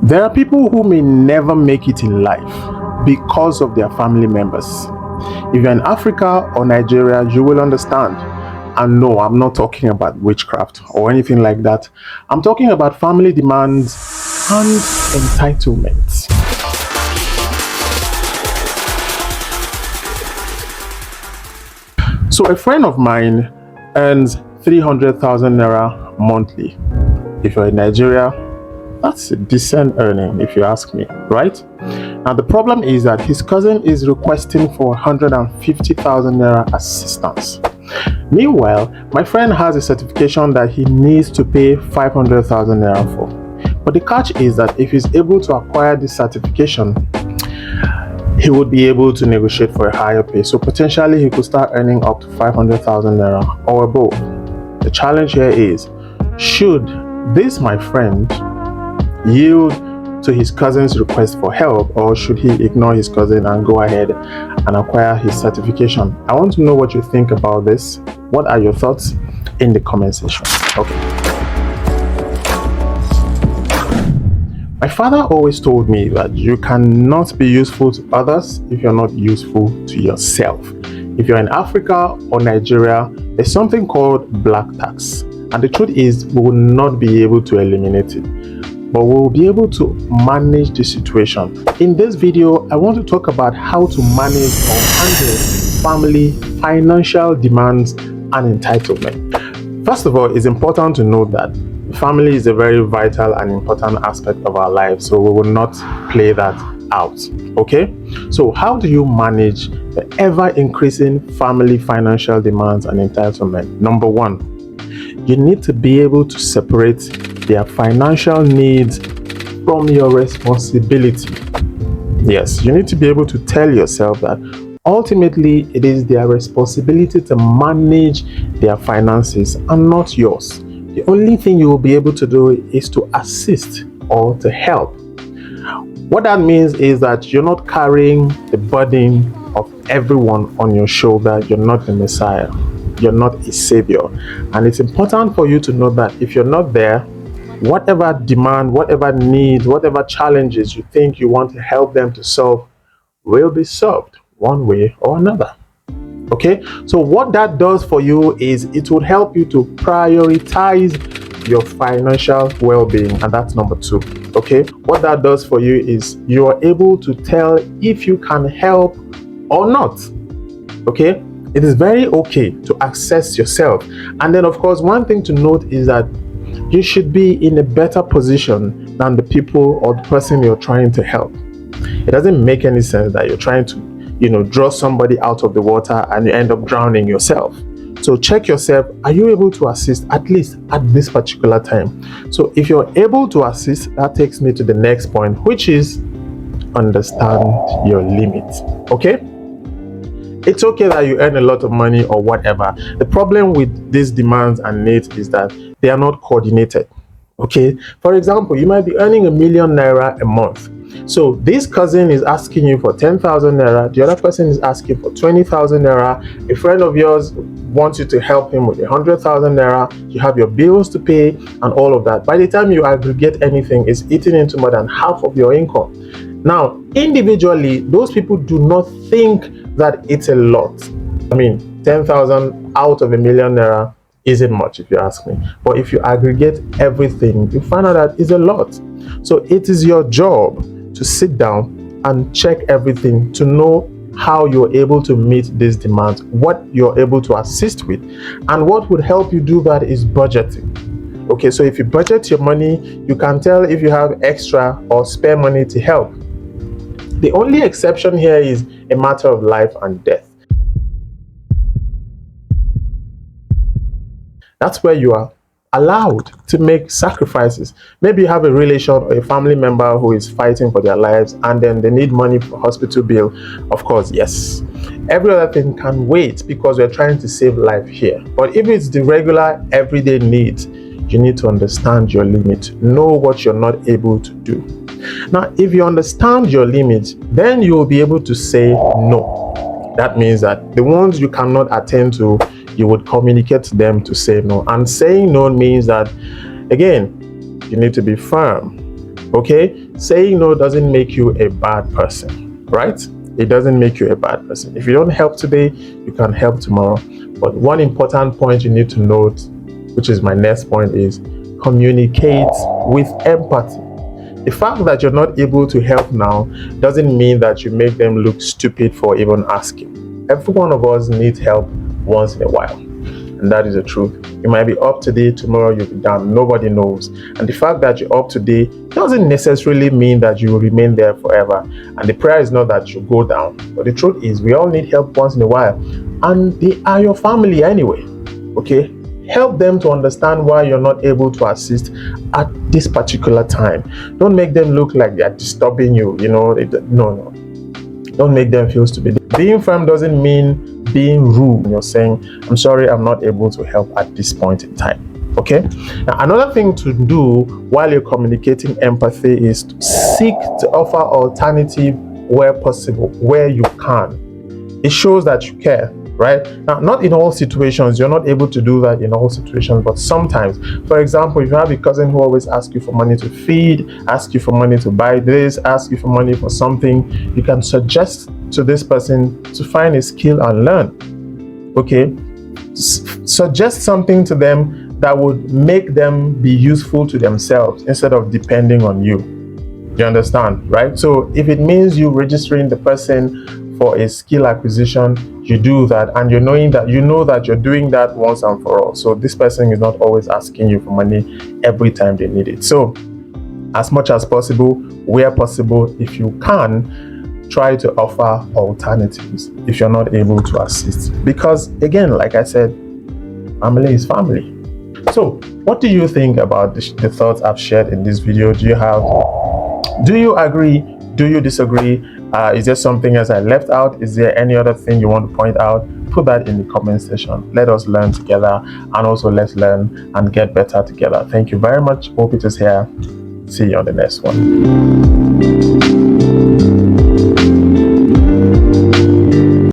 There are people who may never make it in life because of their family members. If you're in Africa or Nigeria, you will understand. And no, I'm not talking about witchcraft or anything like that. I'm talking about family demands and entitlements. So a friend of mine earns 300,000 naira monthly. If you're in Nigeria, that's a decent earning if you ask me, right? Now the problem is that his cousin is requesting for 150,000 naira assistance. Meanwhile, my friend has a certification that he needs to pay 500,000 naira for. But the catch is that if he's able to acquire this certification, he would be able to negotiate for a higher pay. So potentially he could start earning up to 500,000 naira or above. The challenge here is, should this, my friend, yield to his cousin's request for help, or should he ignore his cousin and go ahead and acquire his certification? I want to know what you think about this. What are your thoughts in the comment section? Okay. My father always told me that you cannot be useful to others if you're not useful to yourself. If you're in Africa or Nigeria, there's something called black tax. And the truth is, we will not be able to eliminate it, but we'll be able to manage the situation. In this video, I want to talk about how to manage or handle family financial demands and entitlement. First of all, it's important to note that family is a very vital and important aspect of our lives, so we will not play that out. Okay? So how do you manage the ever-increasing family financial demands and entitlement? Number one, you need to be able to separate their financial needs from your responsibility. Yes, you need to be able to tell yourself that ultimately it is their responsibility to manage their finances and not yours. The only thing you will be able to do is to assist or to help. What that means is that you're not carrying the burden of everyone on your shoulder. You're not the Messiah. You're not a savior. And it's important for you to know that if you're not there, whatever demand, whatever needs, whatever challenges you think you want to help them to solve will be solved one way or another. Okay? So what that does for you is it will help you to prioritize your financial well-being, and that's number two. Okay? What that does for you is you are able to tell if you can help or not. Okay? It is very okay to assess yourself. And then, of course, one thing to note is that you should be in a better position than the people or the person you're trying to help. It doesn't make any sense that you're trying to, draw somebody out of the water and you end up drowning yourself. So check yourself. Are you able to assist at least at this particular time? So if you're able to assist, that takes me to the next point, which is understand your limits. Okay? It's okay that you earn a lot of money or whatever. The problem with these demands and needs is that they are not coordinated. Okay? For example, you might be earning 1 million naira a month. So this cousin is asking you for 10,000 naira. The other person is asking for 20,000 naira. A friend of yours wants you to help him with 100,000 naira. You have your bills to pay and all of that. By the time you aggregate anything, it's eating into more than half of your income. Now, individually, those people do not think that it's a lot. I mean, 10,000 out of 1 million naira isn't much if you ask me. But if you aggregate everything, you find out that it's a lot. So it is your job to sit down and check everything to know how you're able to meet these demands, what you're able to assist with, and what would help you do that is budgeting. Okay, so if you budget your money, you can tell if you have extra or spare money to help. The only exception here is a matter of life and death. That's where you are allowed to make sacrifices. Maybe you have a relation or a family member who is fighting for their lives and then they need money for hospital bill. Of course, yes. Every other thing can wait because we're trying to save life here. But if it's the regular everyday needs, you need to understand your limit. Know what you're not able to do. Now, if you understand your limit, then you will be able to say no. That means that the ones you cannot attend to, you would communicate to them to say no. And saying no means that, again, you need to be firm. Okay? saying no doesn't make you a bad person, right? It doesn't make you a bad person. If you don't help today, you can help tomorrow. But one important point you need to note, which is my next point, is communicate with empathy. The fact that you're not able to help now doesn't mean that you make them look stupid for even asking. Every one of us needs help once in a while, and that is the truth. You might be up today, tomorrow you'll be down. Nobody knows. And the fact that you're up today doesn't necessarily mean that you will remain there forever. And the prayer is not that you go down. But the truth is, we all need help once in a while. And they are your family anyway. Okay? Help them to understand why you're not able to assist at this particular time. Don't make them look like they're disturbing you. No. Don't make them feel stupid. Being firm doesn't mean being rude. You're saying, I'm sorry, I'm not able to help at this point in time. Okay? Now, another thing to do while you're communicating empathy is to seek to offer alternative where possible, where you can. It shows that you care, right? Now, not in all situations. You're not able to do that in all situations, but sometimes. For example, if you have a cousin who always asks you for money to feed, asks you for money to buy this, asks you for money for something, you can suggest to this person to find a skill and learn. Okay? Suggest something to them that would make them be useful to themselves instead of depending on you. You understand, right? So if it means you registering the person for a skill acquisition, you do that, and you know that you're doing that once and for all. So this person is not always asking you for money every time they need it. So as much as possible, where possible, if you can, try to offer alternatives if you're not able to assist. Because again, like I said, family is family. So what do you think about the thoughts I've shared in this video? Do you agree? Do you disagree? Is there something else I left out? Is there any other thing you want to point out? Put that in the comment section. Let us learn together, and also let's learn and get better together. Thank you very much. Hope it is here. See you on the next one.